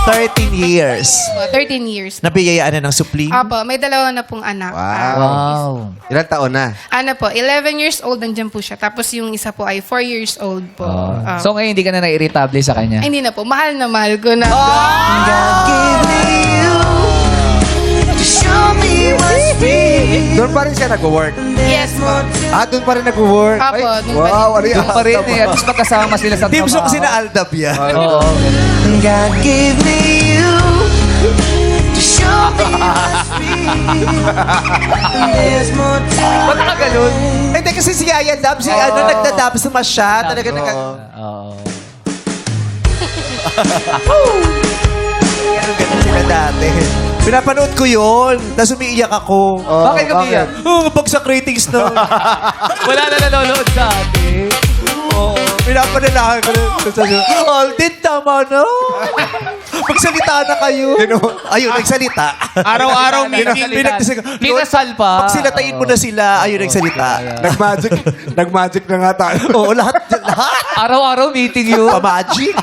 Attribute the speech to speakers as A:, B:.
A: 13 years.
B: 13 years.
A: Nabiyayaan na ng supling.
B: Apo, may dalawa na pong anak.
C: Wow. Ilang taon na?
B: Ano po, 11 years old nandiyan po siya. Tapos yung isa po ay 4 years old po.
D: So ngayon hindi ka na nairitable sa kanya?
B: Ay, hindi na po. Mahal na mahal ko na.
C: Doon pa rin siya nag-work.
B: Yes po.
C: Doon pa rin nag-work.
B: Apo,
C: Ay,
B: doon pa rin.
C: wow, ano yan?
D: Doon pa rin eh. At least magkasama sila sa
A: Team song
D: trabaho.
A: kasi na Aldab yan.
D: Oo.
E: God gave me you to show me there's more time.
D: Ba't ka ganun?
A: Hindi kasi si Yaya Dab, si nagdadab sa masya. Talaga
D: Oo.
A: ganun sila dati. Pinapanood ko yun. Tapos umiiyak ako.
D: Bakit ka biyak?
A: Bagsak ratings na.
D: Wala na nanonood sa atin.
A: Pinapanalahan ko na. Aldin, tama na. Magsalita na kayo. Ayun, nagsalita.
D: Araw-araw Minasal pa.
A: Pag sinatain mo na sila, ayun, nagsalita.
C: Nag-magic na nga tayo.
A: Oo, lahat.
D: Araw-araw meeting yun.
A: Pa-magic.